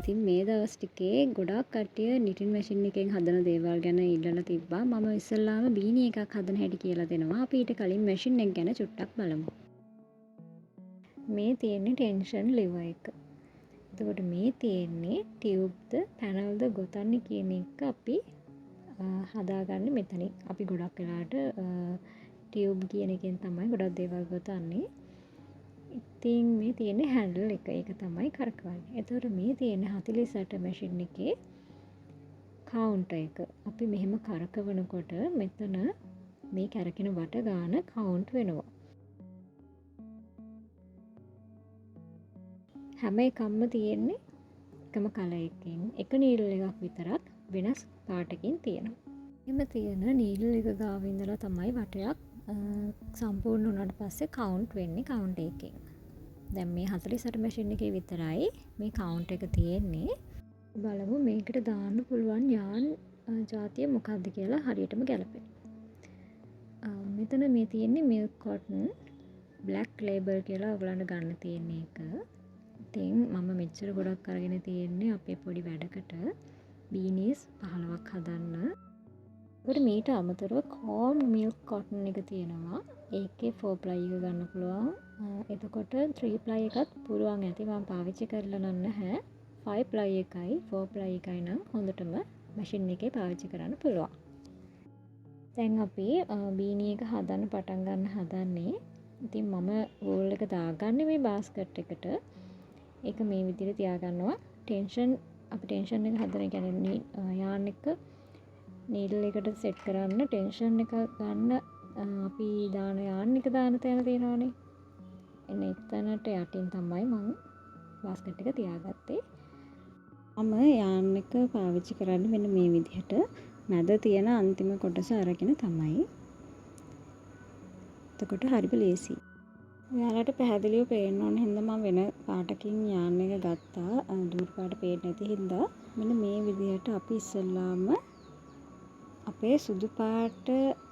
ඉතින් මේ දවස් ටිකේ ගොඩාක් කට්ටිය නිටින් මැෂින් එකෙන් හදන දේවල් ගැන ඉල්ලලා තිබ්බා. මම ඉස්සෙල්ලාම බීනි එකක් හදන හැටි කියලා දෙනවා. අපි ඊට කලින් මැෂින් එක ගැන චුට්ටක් බලමු. මේ තියෙන්නේ ටෙන්ෂන් ලිවර් එක. එතකොට මේ තියෙන්නේ ටියුබ්ද පැනල්ද ගොතන්නේ කියන එක අපි හදාගන්නේ මෙතනින්. අපි ගොඩක් වෙලාට ටියුබ් කියන එකෙන් තමයි ගොඩක් දේවල් ගොතන්නේ. ඉතින් මේ තියෙන්නේ හැන්ඩල් එක. ඒක තමයි කරකවන්නේ. එතකොට මේ තියෙන්නේ 48 මැෂින් එකේ කවුන්ටර් එක. අපි මෙහෙම කරකවනකොට මෙතන මේ කැරකෙන වට ගාන කවුන්ට් වෙනවා. හැම එකක්ම තියෙන්නේ එකම කලර් එකකින්. එක නීඩල් එකක් විතරක් වෙනස් පාටකින් තියෙනවා. එම තියෙන නීඩල් එක ගාව ඉඳලා තමයි වටයක් සම්පූර්ණ වුණාට පස්සේ කවුන්ට් වෙන්නේ කවුන්ට් එකකින්. දැන් මේ 48 මැෂින් එකේ විතරයි මේ කවුන්ට් එක තියෙන්නේ. බලමු මේකට දාන්න පුළුවන් යාන් ජාතිය මොකක්ද කියලා හරියටම ගැලපෙන. මෙතන මේ තියෙන්නේ මිල්ක් කොටන් බ්ලැක් ලේබල් කියලා ඔයගලන්ට ගන්න තියෙන එක. ඉතින් මම මෙච්චර ගොඩක් අරගෙන තියෙන්නේ අපේ පොඩි වැඩකට බීනීස් 15ක් හදන්න. ඒකට මීට අමතරව කෝන් මිල්ක් කොටන් එක තියෙනවා. ඒකේ 4 ply එක ගන්න පුළුවන්. එතකොට 3 ply එකත් පුළුවන් ඇති. මම පාවිච්චි කරලා නැහැ. 5 ply එකයි 4 ply එකයි නම් හොඳටම මැෂින් එකේ පාවිච්චි කරන්න පුළුවන්. දැන් අපි බීනි එක හදන්න පටන් ගන්න හදන්නේ. ඉතින් මම වෝල් එක දාගන්නේ මේ බාස්කට් එකට. ඒක මේ විදිහට තියාගන්නවා. ටෙන්ෂන් අපි ටෙන්ෂන් එක හදන කියන්නේ යාන් එක නීඩල් එකට සෙට් කරන්න ටෙන්ෂන් එක ගන්න අපි දාන යාන් එක දාන තැන තියෙනවානේ. එන්න එතනට යටින් තමයි මම බාස්කට් එක තියාගත්තේ. මම යාන් එක පාවිච්චි කරන්නේ මෙන්න මේ විදිහට මැද තියෙන අන්තිම කොටස අරගෙන තමයි. එතකොට හරිම ලේසි. ඔයාලට පැහැදිලිව පේන්න ඕන හින්දා මම වෙන පාටකින් යාන් එක ගත්තා. දුර පාට පේන්නේ නැති හින්දා මෙන්න මේ විදිහට අපි ඉස්සෙල්ලාම අපේ සුදු පාට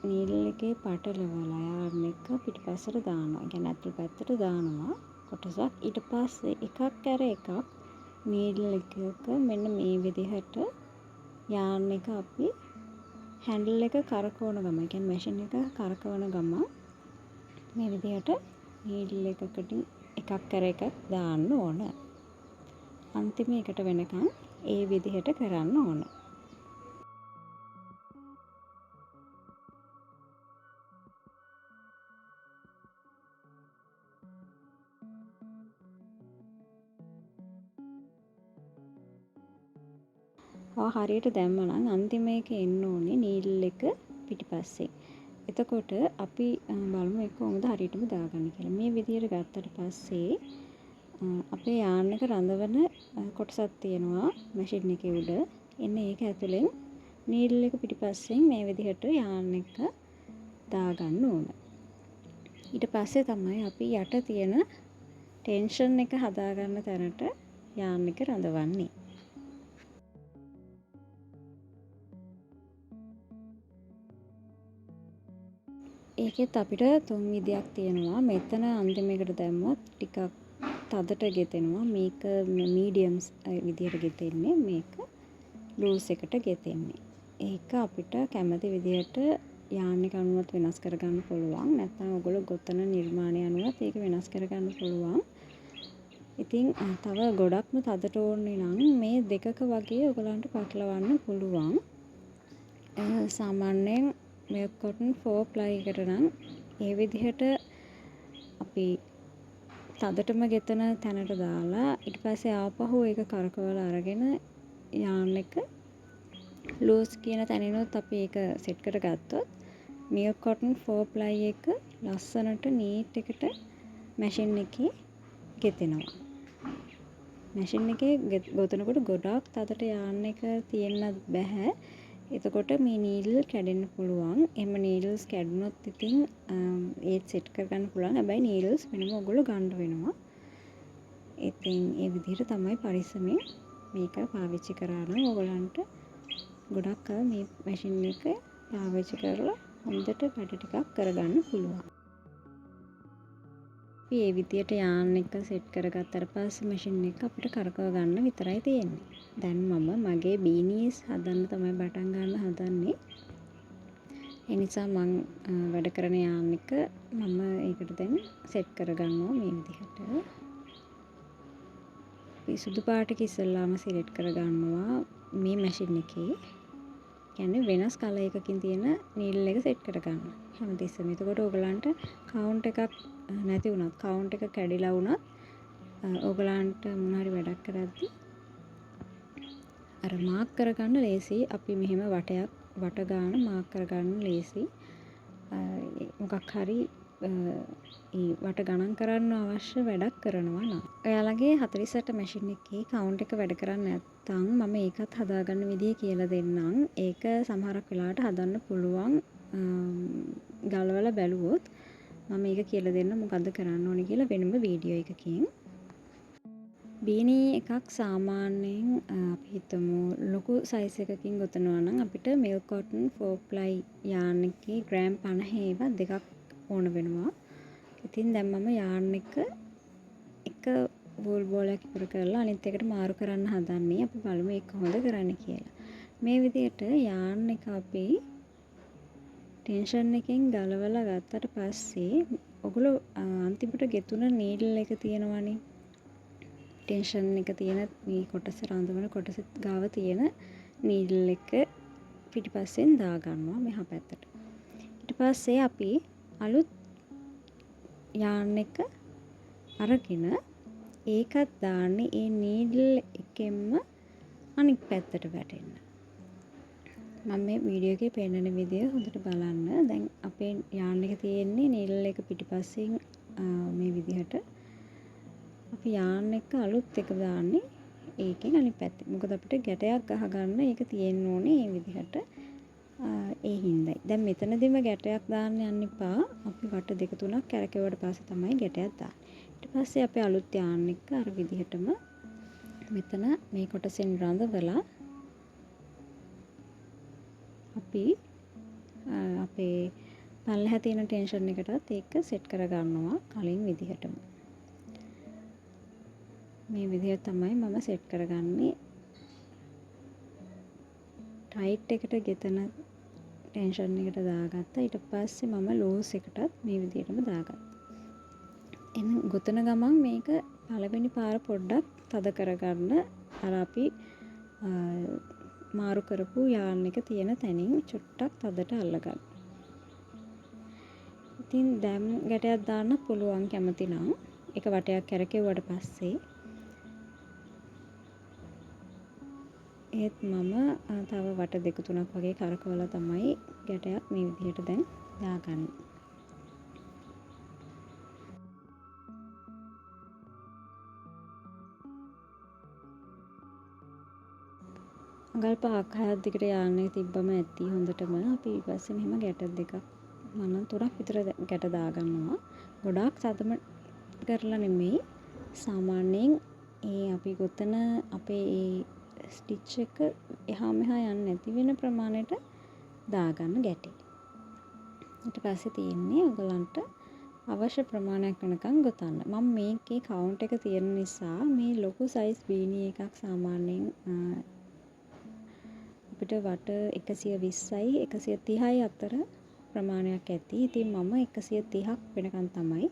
නීඩල් එකේ පටලවලා යාන් එක පිටිපස්සට දානවා. ඒ කියන්නේ අතුල් පැත්තට දානවා කොටසක්. ඊට පස්සේ එකක් ඇර එකක් නීඩල් එකක මෙන්න මේ විදිහට යාන් එක අපි හැන්ඩල් එක කරකවන ගමන්, ඒ කියන්නේ මැෂින් එක කරකවන ගමන් මේ විදිහට නීඩල් එකකට එකක් කර එකක් දාන්න ඕන. අන්තිම එකට වෙනකන් ඒ විදිහට කරන්න ඕන. හරියට දැම්මනම් අන්තිම එක එන්න ඕනේ නීඩල් එක පිටිපස්සේ. එතකොට අපි බලමු ඒක කොහොමද හරියටම දාගන්න කියලා. මේ විදිහට ගත්තට පස්සේ අපේ යාන් එක රඳවන කොටසක් තියෙනවා මැෂින් එකේ උඩ. එන්න ඒක ඇතුලෙන් නීඩල් එක පිටිපස්සෙන් මේ විදිහට යාන් එක දාගන්න ඕන. ඊට පස්සේ තමයි අපි යට තියෙන ටෙන්ෂන් එක හදාගන්න තැනට යාන් එක රඳවන්නේ. ඒකෙත් අපිට 3 විදියක් තියෙනවා. මෙතන අන්තිම එකට දැම්මොත් ටිකක් තදට ගෙතෙනවා. මේක මීඩියම්ස් විදියට ගෙතෙන්නේ. මේක ලූස් එකට ගෙතෙන්නේ. ඒක අපිට කැමති විදියට යාන් එක අනුවත් වෙනස් කරගන්න පුළුවන්. නැත්නම් ඔයගොල්ලෝ ගොතන නිර්මාණය අනුවත් ඒක වෙනස් කරගන්න පුළුවන්. ඉතින් තව ගොඩක්ම තදට ඕනේ නම් මේ දෙකක වගේ ඔයගලන්ට පටලවන්න පුළුවන්. සාමාන්‍යයෙන් මිල්ක් කොටන් 4 ply එකට නම් ඒ විදිහට අපි තදටම ගෙතන තැනට දාලා ඊට පස්සේ ආපහු ඒක කරකවලා අරගෙන යාන් එක ලූස් කියන තැනිනුත් අපි ඒක සෙට් කරගත්තොත් මිල්ක් කොටන් 4 ply එක ලස්සනට නීට් එකට මැෂින් එකේ ගෙතෙනවා. මැෂින් එකේ ගොතනකොට ගොඩාක් තදට යාන් එක තියෙන්නත් බෑ. එතකොට මේ නීඩල් කැඩෙන්න පුළුවන්. එහෙම නීඩල්ස් කැඩුනොත් ඉතින් ඒත් සෙට් කරගන්න පුළුවන්. හැබැයි නීඩල්ස් වෙනම ඔයගොල්ලෝ ගන්න වෙනවා. ඉතින් ඒ විදිහට තමයි පරිස්සමෙන් මේක පාවිච්චි කරා නම් ඔයගලන්ට ගොඩක් කල් මේ මැෂින් එක පාවිච්චි කරලා හොඳට වැඩ ටිකක් කරගන්න පුළුවන්. අපි ඒ විදියට යාන් එක සෙට් කරගත්තට පස්සේ මැෂින් එක අපිට කරකව ගන්න විතරයි තියෙන්නේ. දැන් මම මගේ බීනීස් හදන්න තමයි පටන් ගන්න හදන්නේ. ඒ නිසා මං වැඩ කරන යාන් එක මම ඒකට දැන් සෙට් කරගන්නවා මේ විදිහට. සුදු පාට එක ඉස්සෙල්ලාම සිලෙක්ට් කරගන්නවා මේ මැෂින් එකේ. කියන්නේ වෙනස් කලර් එකකින් තියෙන නීඩල් එක සෙට් කරගන්න. හැමතිස්සෙම. එතකොට ඔයගලන්ට කවුන්ට් එකක් නැති වුණත් කවුන්ට් එක කැඩිලා වුණත් ඔයගලන්ට මොන හරි වැඩක් කරද්දී අර මාක් කරගන්න ලේසි. අපි මෙහෙම වට ගන්න මාක් කරගන්න ලේසි. මොකක් හරි ඒ වට ගණන් කරන්න අවශ්‍ය වැඩක් කරනවා නම් ඔයාලගේ 48 මැෂින් එකේ කවුන්ට් එක වැඩ කරන්නේ නැත්නම් මම ඒකත් හදාගන්න විදිය කියලා දෙන්නම්. ඒක සමහරක් වෙලාවට හදන්න පුළුවන් ගලවලා බැලුවොත් මම ඒක කියලා දෙන්න මොකද්ද කරන්න ඕනේ කියලා වෙනම වීඩියෝ එකකින්. බීනී එකක් සාමාන්‍යයෙන් අපි හිතමු ලොකු සයිස් එකකින් ගොතනවා නම් අපිට මිල්ක් කොටන් 4 ply යාන් එකේ ග්‍රෑම් 50 ඒවා දෙකක් ඕන වෙනවා. ඉතින් දැන් මම යාන් එක වූල් බෝලයක් ඉතුරු කරලා අනිත් එකට මාරු කරන්න හදන්නේ. අපි බලමු ඒක කොහොමද කරන්න කියලා. මේ විදිහට යාන් එක අපි ටෙන්ෂන් එකෙන් ගලවලා ගත්තට පස්සේ ඔගොල්ලෝ අන්තිමට ගෙතුන නීඩල් එක තියෙනවනේ. ටෙන්ෂන් එක තියෙන මේ කොටස රඳවන කොටස ගාව තියෙන නීඩල් එක පිටිපස්සෙන් දාගන්නවා මෙහා පැත්තට. ඊට පස්සේ අපි අලුත් යාන් එක අරගෙන ඒකත් දාන්නේ ඒ නීඩල් එකෙන්ම අනිත් පැත්තට වැටෙන්න. මම මේ වීඩියෝ එකේ පෙන්නන විදිය හොඳට බලන්න. දැන් අපේ යාන් එක තියෙන්නේ නීඩල් එක පිටිපස්සෙන් මේ විදිහට. අපි යාන් එක අලුත් එක දාන්නේ ඒකෙන් අනිත් පැත්තේ. මොකද අපිට ගැටයක් ගහගන්න ඒක තියෙන්න ඕනේ මේ විදිහට. ඒ හින්දයි. දැන් මෙතනදිම ගැටයක් දාන්න යන්න එපා. අපි වට දෙක තුනක් කැරකෙවුවට පස්සේ තමයි ගැටයක් දාන්නේ. ඊට පස්සේ අපේ අලුත් යාන් එක අර විදිහටම මෙතන මේ කොටසෙන් රඳවලා අපි අපේ පල්ලෙහා තියෙන ටෙන්ෂන් එකටත් ඒක සෙට් කරගන්නවා කලින් විදිහටම. මේ විදිහට තමයි මම සෙට් කරගන්නේ. ටයිට් එකට ගෙතන ටෙන්ෂන් එකට දාගත්තා. ඊට පස්සේ මම ලූස් එකටත් මේ විදිහටම දාගත්තා. එන ගොතන ගමන් මේක පළවෙනි පාර පොඩ්ඩක් තද කරගන්න. අර අපි මාරු කරපු යාන් එක තියෙන තැනින් චුට්ටක් තදට අල්ලගන්න. ඉතින් දැන් ගැටයක් දාන්න පුළුවන් කැමති නම් එක වටයක් කැරකෙව්වට පස්සේ ඒත් මම තව වට දෙක තුනක් වගේ කරකවලා තමයි ගැටයක් මේ විදිහට දැන් දාගන්නේ. අඟල් 5ක් 6ක් දිගට යාන් එක තිබ්බම ඇති හොඳටම. අපි ඊට පස්සේ මෙහෙම ගැට දෙකක් මම 3ක් විතර ගැට දාගන්නවා. ගොඩාක් සතම කරලා නෙමෙයි. සාමාන්‍යයෙන් ඒ අපි ගොතන අපේ ඒ ස්ටිච් එක එහා මෙහා යන්නේ නැති වෙන ප්‍රමාණයට දාගන්න ගැටේ. ඊට පස්සේ තියෙන්නේ ඔයගලන්ට අවශ්‍ය ප්‍රමාණයක් වෙනකන් ගොතන්න. මම මේකේ කවුන්ට් එක තියෙන නිසා මේ ලොකු සයිස් බීනී එකක් සාමාන්‍යයෙන් අපිට වට 120යි 130යි අතර ප්‍රමාණයක් ඇති. ඉතින් මම 130ක් වෙනකන් තමයි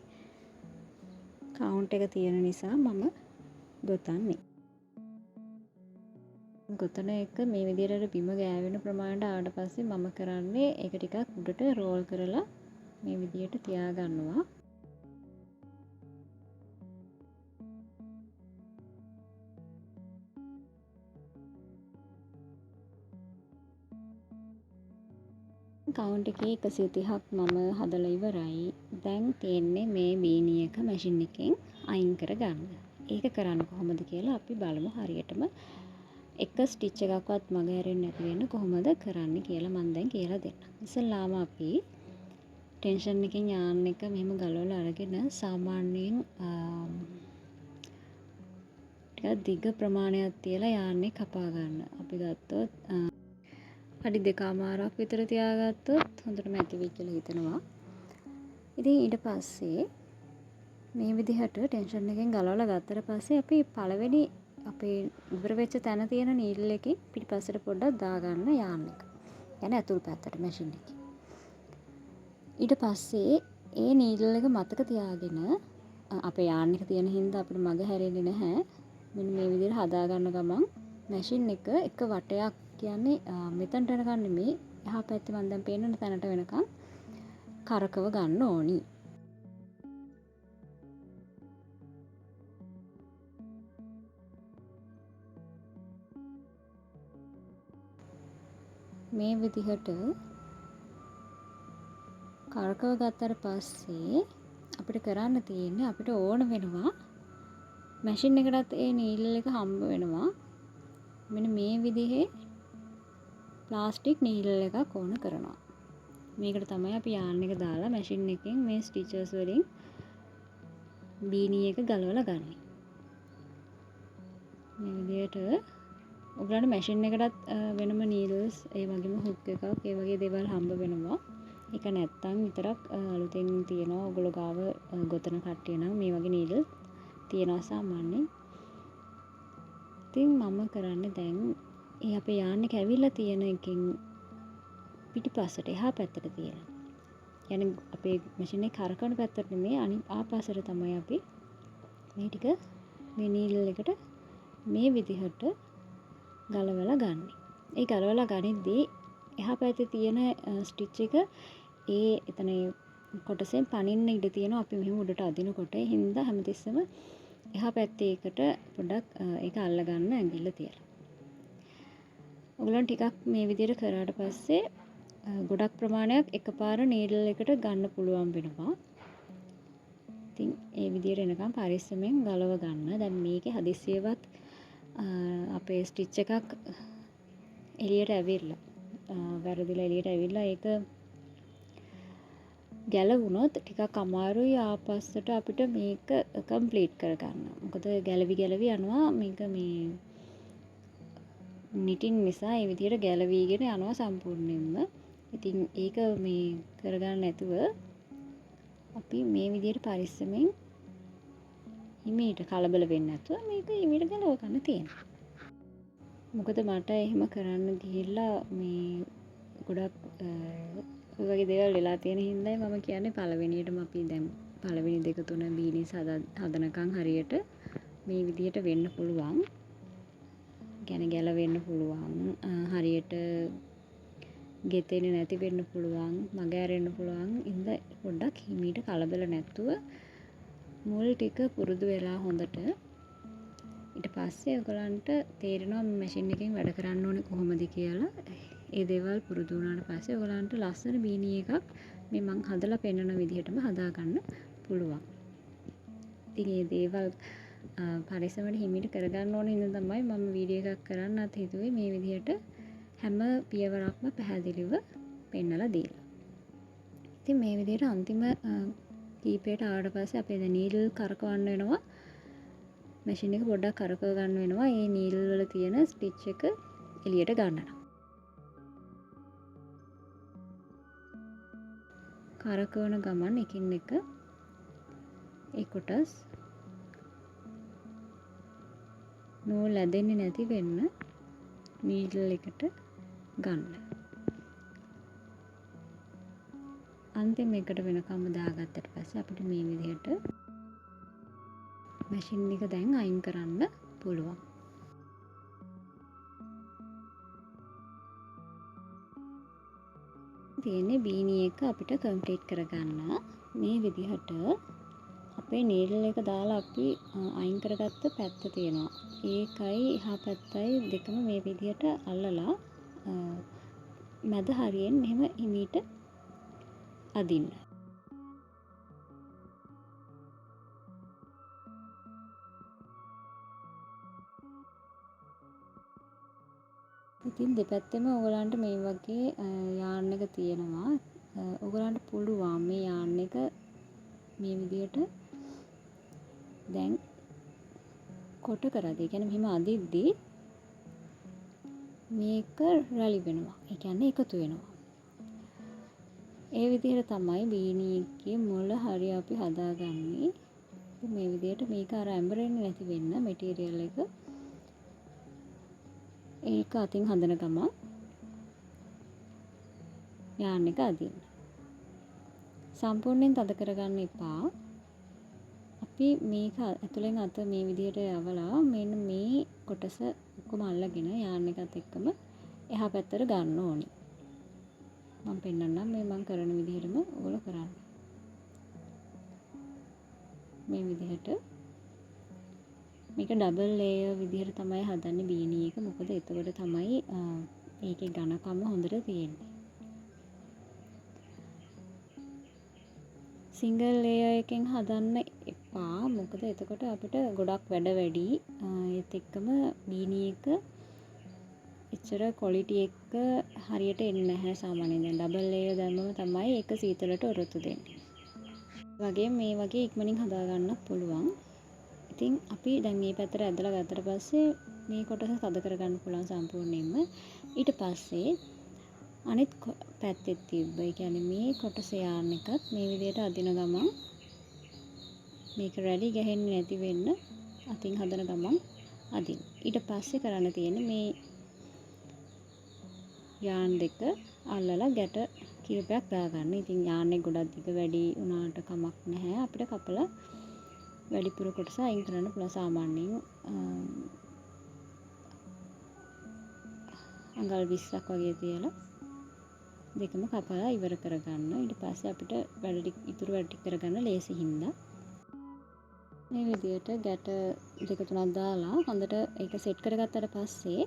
කවුන්ට් එක තියෙන නිසා මම ගොතන්නේ. ගොතන එක මේ විදිහට බිම ගෑවෙන ප්‍රමාණයට ආවට පස්සේ මම කරන්නේ ඒක ටිකක් උඩට රෝල් කරලා මේ විදිහට තියාගන්නවා. කවුන්ට් එකේ 130ක් මම හදලා ඉවරයි. දැන් තියෙන්නේ මේ බීනී එක මැෂින් එකෙන් අයින් කරගන්න. ඒක කරන්න කොහොමද කියලා අපි බලමු හරියටම. එක ස්ටිච් එකක්වත් මග හැරෙන්නේ නැති වෙන්න කොහොමද කරන්න කියලා මම දැන් කියලා දෙන්නම්. ඉතින්ලාම අපි ටෙන්ෂන් එකෙන් යාන් එක මෙහෙම ගලවලා අරගෙන සාමාන්‍යයෙන් ටිකක් දිග ප්‍රමාණයක් තියලා යාන් එක කපා ගන්න. අපි ගත්තොත් අඩි 2මාරක් විතර තියාගත්තොත් හොඳටම ඇති වෙයි කියලා හිතනවා. ඉතින් ඊට පස්සේ මේ විදිහට ටෙන්ෂන් එකෙන් ගලවලා ගත්තට පස්සේ අපි පළවෙනි අපේ ඉවර වෙච්ච තැන තියෙන නීඩල් එකේ පිටිපස්සට පොඩ්ඩක් දාගන්න යාන් එක. يعني ඇතුල් පැත්තට මැෂින් එකේ. ඊට පස්සේ ඒ නීඩල් එක මතක තියාගෙන අපේ යාන් එක තියෙන හින්දා අපිට මග හැරෙන්නේ නැහැ. මෙන්න මේ විදිහට හදාගන්න ගමන් මැෂින් එක වටයක් කියන්නේ මෙතනට යනකම් නෙමෙයි එහා පැත්තේ මම දැන් පේන තැනට වෙනකම් කරකව ගන්න ඕනි. මේ විදිහට කරකව ගත්තට පස්සේ අපිට කරන්න තියෙන්නේ අපිට ඕන වෙනවා මැෂින් එකටත් ඒ නීඩල් එක හම්බ වෙනවා. මෙන්න මේ විදිහේ ප්ලාස්ටික් නීඩල් එකක් ඕන කරනවා. මේකට තමයි අපි යාන් එක දාලා මැෂින් එකෙන් මේ ස්ටිචර්ස් වලින් බීනි එක ගලවලා ගන්න. මේ විදිහට ඔයගලන්ට මැෂින් එකටත් වෙනම නීඩල්ස් ඒ වගේම හුක් එකක් ඒ වගේ දේවල් හම්බ වෙනවා. ඒක නැත්තම් විතරක් අලුතෙන් තියෙනවා ඔයගොල්ලෝ ගාව ගොතන කට්ටිය නම් මේ වගේ නීඩල් තියෙනවා සාමාන්‍යයෙන්. ඉතින් මම කරන්නේ දැන් ඒ අපේ යාන් එක ඇවිල්ලා තියෙන එකෙන් පිටිපස්සට එහා පැත්තට තියෙන. يعني අපේ මැෂින් එක කරකවන පැත්තට නෙමෙයි අනිත් ආපස්සට තමයි අපි මේ ටික මේ නීඩල් එකට මේ විදිහට ගලවලා ගන්න. ඒ ගලවලා ගනිද්දී එහා පැත්තේ තියෙන ස්ටිච් එක ඒ එතන කොටසෙන් පනින්න ඉඩ තියෙනවා අපි මෙහෙම උඩට අදිනකොට. ඒ හින්දා හැමතිස්සෙම එහා පැත්තේ එකට පොඩ්ඩක් ඒක අල්ල ගන්න ඇඟිල්ල තියලා. ඔයගොල්ලන් ටිකක් මේ විදිහට කරාට පස්සේ ගොඩක් ප්‍රමාණයක් එකපාර නීඩල් එකට ගන්න පුළුවන් වෙනවා. ඉතින් ඒ විදිහට එනකම් පරිස්සමෙන් ගලව ගන්න. දැන් මේකේ හදිස්සියවත් අපේ ස්ටිච් එකක් එළියට ඇවිල්ලා වැරදිලා එළියට ඇවිල්ලා ඒක ගැලවුණොත් ටිකක් අමාරුයි ආපස්සට අපිට මේක කම්ප්ලීට් කරගන්න. මොකද ගැලවි යනවා මේක මේ නිටින් නිසා ඒ විදිහට ගැලවිගෙන යනවා සම්පූර්ණයෙන්ම. ඉතින් ඒක මේ කරගන්න නැතුව අපි මේ විදිහට පරිස්සමෙන් හිමීට කලබල වෙන්නේ නැතුව මේක හිමීට ගලව ගන්න තියෙනවා. මොකද මට එහෙම කරන්න ගිහිල්ලා මේ ගොඩක් ඔය වගේ දේවල් වෙලා තියෙන හින්දායි මම කියන්නේ පළවෙනියටම අපි දැන් පළවෙනි 2 3 බීනිස් හදනකම් හරියට මේ විදිහට වෙන්න පුළුවන්. කියන්නේ ගැලවෙන්න පුළුවන්. හරියට ගෙතෙන්නේ නැති වෙන්න පුළුවන්. මග ඇරෙන්න පුළුවන්. ඉඳ පොඩ්ඩක් හිමීට කලබල නැතුව මුල් ටික පුරුදු වෙලා හොඳට ඊට පස්සේ ඔයගලන්ට තේරෙනවා මැෂින් එකෙන් වැඩ කරන්න ඕනේ කොහොමද කියලා. ඒ දේවල් පුරුදු වුණාට පස්සේ ඔයගලන්ට ලස්සන බීනි එකක් මේ මං හදලා පෙන්නන විදිහටම හදාගන්න පුළුවන්. ඉතින් මේ දේවල් පරිස්සමට හිමීට කරගන්න ඕනේ ඉඳන් තමයි මම වීඩියෝ එකක් කරන්නත් හිතුවේ මේ විදිහට හැම පියවරක්ම පැහැදිලිව පෙන්නලා දීලා. ඉතින් මේ විදිහට අන්තිම කීපයට ආවට පස්සේ අපේ දැන් නීඩල් කරකවන්න වෙනවා. මැෂින් එක පොඩ්ඩක් කරකව ගන්න වෙනවා. මේ නීඩල් වල තියෙන ස්ටිච් එක එළියට ගන්න. කරකවන ගමන් එකින් එක ඒ කොටස් නූල් ඇදෙන්නේ නැති වෙන්න නීඩල් එකට ගන්න. අන්තිම එකට වෙනකම්ම දාගත්තට පස්සේ අපිට මේ විදිහට මැෂින් එක දැන් අයින් කරන්න පුළුවන්. තියෙන්නේ බීනි එක අපිට කම්ප්ලීට් කරගන්න මේ විදිහට අපේ නීඩල් එක දාලා අපි අයින් කරගත්ත පැත්ත තියෙනවා. ඒකයි එහා පැත්තයි දෙකම මේ විදිහට අල්ලලා මැද හරියෙන් මෙහෙම හිමීට අදින්න. ඉතින් දෙපැත්තෙම ඔයගලන්ට මේ වගේ යාන් එක තියෙනවා. ඔයගලන්ට පුළුවන් මේ යාන් එක මේ විදිහට දැන් කොට කරද්දී, ඒ කියන්නේ මෙහෙම අදිද්දී මේක රැලි වෙනවා. ඒ කියන්නේ එකතු වෙනවා. ඒ විදිහට තමයි බීනි එකේ මුල හරිය අපි හදාගන්නේ. මේ විදිහට මේක අර ඇඹරෙන්නේ නැති වෙන්න මැටීරියල් එක ඒක අතින් හදන ගමන් යාන් එක අදින්න. සම්පූර්ණයෙන් තද කරගන්න එපා. අපි මේක ඇතුලෙන් අත මේ විදිහට යවලා මෙන්න මේ කොටස ඔක්කොම අල්ලගෙන යාන් එකත් එක්කම එහා පැත්තට ගන්න ඕනේ. මම පෙන්නන්නම් මේ මම කරන විදිහටම ඔයගොල්ලෝ කරන්න. මේ විදිහට මේක ඩබල් ලේයර් විදිහට තමයි හදන්නේ බීනි එක. මොකද එතකොට තමයි මේකේ ඝනකම හොඳට තියෙන්නේ. සිංගල් ලේයර් එකෙන් හදන්න එපා. මොකද එතකොට අපිට ගොඩක් වැඩ වැඩි. ඒත් එක්කම බීනි එක එච්චර ක්වොලිටි එක හරියට එන්නේ නැහැ සාමාන්‍යයෙන්. දැන් ඩබල් ලේයර් දැම්මම තමයි ඒක සීතලට ඔරොත්තු දෙන්නේ. වගේ මේ වගේ ඉක්මනින් හදා ගන්නත් පුළුවන්. ඉතින් අපි දැන් මේ පැත්තට ඇදලා ගත්තට පස්සේ මේ කොටස තද කරගන්න පුළුවන් සම්පූර්ණයෙන්ම. ඊට පස්සේ අනිත් පැත්තෙත් තිබ්බ. ඒ කියන්නේ මේ කොටස යාන් එකත් මේ විදිහට අදින ගමන් මේක රැලි ගහන්නේ නැති වෙන්න අතින් හදන ගමන් අදින්න. ඊට පස්සේ කරන්න තියෙන්නේ මේ යාන් දෙක අල්ලලා ගැට කිහිපයක් දාගන්න. ඉතින් යාන් එක ගොඩක් දිග වැඩි වුණාට කමක් නැහැ. අපිට කපලා වැඩිපුර කොටස අයින් කරන්න පුළුවන්. සාමාන්‍යයෙන් අඟල් 20ක් වගේ තියලා දෙකම කපලා ඉවර කරගන්න. ඊට පස්සේ අපිට ඉතුරු වැඩ ටික කරගන්න ලේසි හින්දා මේ විදියට ගැට දෙක තුනක් දාලා හොඳට ඒක සෙට් කරගත්තට පස්සේ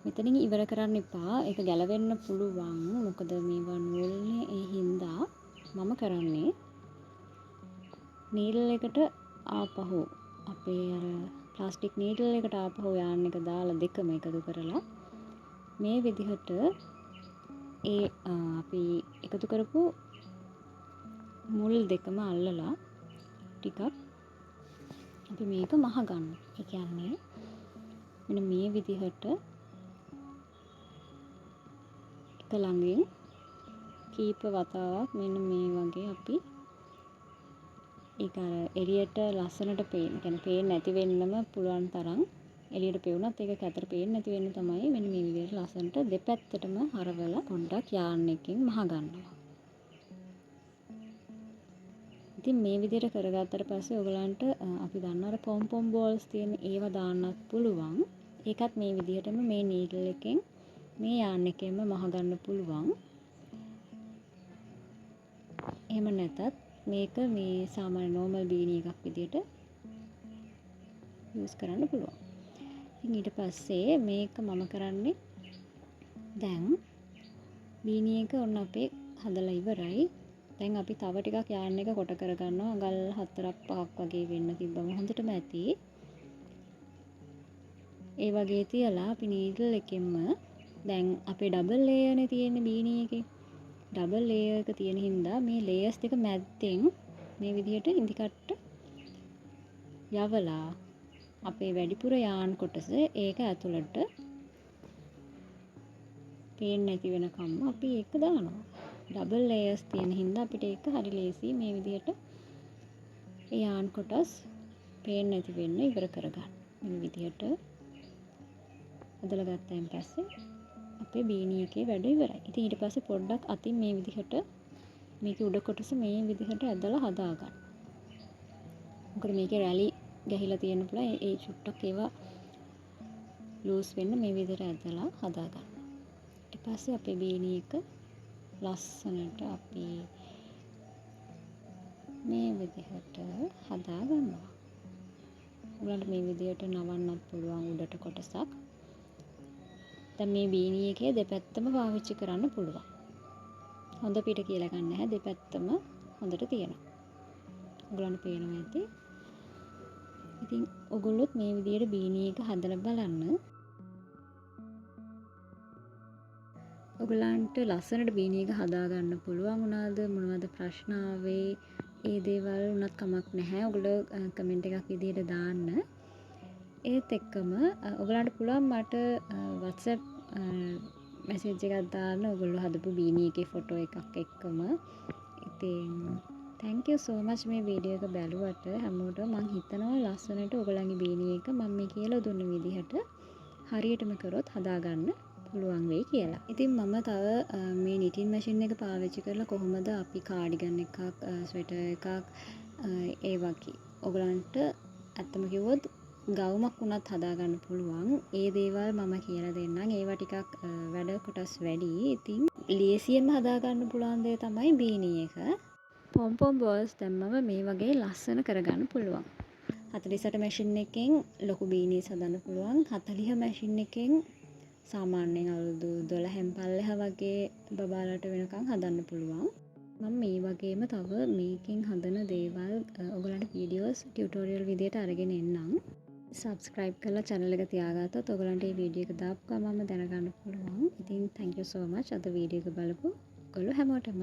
මෙතනින් ඉවර කරන්න එපා. ඒක ගැලවෙන්න පුළුවන්. මොකද මේවා නූල්නේ. ඒ හින්දා මම කරන්නේ නීඩල් එකට ආපහු අපේ අර ප්ලාස්ටික් නීඩල් එකට ආපහු යාන් එක දාලා දෙකම එකතු කරලා මේ විදිහට අපි එකතු කරපු මුල් දෙකම අල්ලලා ටිකක් අපි මේක මහ ගන්න. ඒ කියන්නේ මෙන්න මේ විදිහට එක ළඟින් කීප වතාවක් මෙන්න මේ වගේ අපි ඒක අර එළියට ලස්සනට පේන්න. කියන්නේ පේන්න නැති වෙන්නම පුළුවන් තරම් එළියට පෙවුනත් ඒක කැතර පේන්න නැති වෙන්න තමයි මෙන්න මේ විදිහට ලස්සනට දෙපැත්තටම හරවලා පොඩ්ඩක් යාන් එකකින් මහ ගන්නවා. ඉතින් මේ විදිහට කරගත්තට පස්සේ ඔයගලන්ට අපි දන්න අර පොම්පොම් බෝල්ස් තියෙන ඒවා දාන්නත් පුළුවන්. ඒකත් මේ විදිහටම මේ නීඩල් එකෙන් මේ යාන් එකෙන්ම මහ ගන්න පුළුවන්. එහෙම නැතත් මේක මේ සාමාන්‍ය නෝමල් බීනි එකක් විදිහට යූස් කරන්න පුළුවන්. ඉතින් ඊට පස්සේ මේක මම කරන්නේ දැන් බීනි එක ඔන්න අපේ හදලා ඉවරයි. දැන් අපි තව ටිකක් යාන් එක කොට කරගන්නවා. අඟල් 4ක් 5ක් වගේ වෙන්න තිබ්බම හොඳටම ඇති. ඒ වගේ තියලා අපි නීඩල් එකෙන්ම දැන් අපේ ඩබල් ලේයර්නේ තියෙන්නේ බීනි එකේ. ඩබල් ලේයර් එක තියෙන හින්දා මේ ලේයර්ස් දෙක මැද්දෙන් මේ විදිහට ඉදි කට්ට යවලා අපේ වැඩිපුර යාන් කොටස ඒක ඇතුළට පේන්නේ නැති වෙනකම්ම අපි ඒක දානවා. ඩබල් ලේයර්ස් තියෙන හින්දා අපිට ඒක හරි ලේසි මේ විදිහට ඒ යාන් කොටස් පේන්නේ නැති වෙන්න ඉවර කරගන්න. මේ විදිහට හදලා ගත්තයින් පස්සේ අපේ බීනි එකේ වැඩ ඉවරයි. ඉතින් ඊට පස්සේ පොඩ්ඩක් අතින් මේ විදිහට මේකේ උඩ කොටස මේ විදිහට ඇදලා හදා ගන්න. මොකද මේකේ රැලි ගහිලා තියෙන පුළුවන්. ඒ චුට්ටක් ඒවා ලූස් වෙන්න මේ විදිහට ඇදලා හදා ගන්න. ඊට පස්සේ අපේ බීනි එක ලස්සනට අපි මේ විදිහට හදා ගන්නවා. ඔයාලට මේ විදිහට නවන්නත් පුළුවන් උඩට කොටසක්. දැන් මේ බීනි එකේ දෙපැත්තම පාවිච්චි කරන්න පුළුවන්. හොඳ පිට කියලා ගන්න නැහැ. දෙපැත්තම හොඳට තියෙනවා. ඔයගලන්ට පේනවා ඇති. ඉතින් ඔයගොල්ලොත් මේ විදිහට බීනි එක හදලා බලන්න. ඔයගලන්ට ලස්සනට බීනි එක හදා ගන්න පුළුවන් වුණාද? මොනවද ප්‍රශ්න ආවේ? ඒ දේවල් උනත් කමක් නැහැ. ඔයගොල්ලෝ කමෙන්ට් එකක් විදිහට දාන්න. ඒත් එක්කම ඔයගලන්ට පුළුවන් මට WhatsApp මැසේජ් එකක් දාන්න ඔයගොල්ලෝ හදපු බීනි එකේ ෆොටෝ එකක් එක්කම. ඉතින් thank you so much මේ වීඩියෝ එක බැලුවට හැමෝටම මං හිතනවා ලස්සනට ඔයගලගේ බීනි එක මම මේ කියලා දුන්න විදිහට හරියටම කරොත් හදාගන්න පුළුවන් වෙයි කියලා. ඉතින් මම තව මේ නිටින් මැෂින් එක පාවිච්චි කරලා කොහොමද අපි කාඩිගන් එකක් ස්වෙටර් එකක් ඒ වගේ ඔයගලන්ට ඇත්තම කිව්වොත් ගවුමක් වුණත් හදාගන්න පුළුවන්. ඒ දේවල් මම කියලා දෙන්නම්. ඒවා ටිකක් වැඩ කොටස් වැඩි. ඉතින් ලේසියෙන්ම හදාගන්න පුළුවන් දේ තමයි බීනි එක. පොම්පොම් බෝල්ස් දැම්මම මේ වගේ ලස්සන කරගන්න පුළුවන්. 48 මැෂින් එකෙන් ලොකු බීනීස් හදන්න පුළුවන්. 40 මැෂින් එකෙන් සාමාන්‍යයෙන් අවුරුදු 12න් පල්ලෙහ වගේ බබාලට වෙනකන් හදන්න පුළුවන්. මම මේ වගේම තව මේකෙන් හදන දේවල් ඔයගලන්ට වීඩියෝස් ටියුටෝරියල් විදියට අරගෙන එන්නම්. subscribe කරලා channel එක තියාගත්තොත් ඔයගලන්ට මේ වීඩියෝ එක දාපු ගමන්ම දැනගන්න පුළුවන්. ඉතින් thank you so much අද වීඩියෝ එක බලපු ඔයගොල්ලෝ හැමෝටම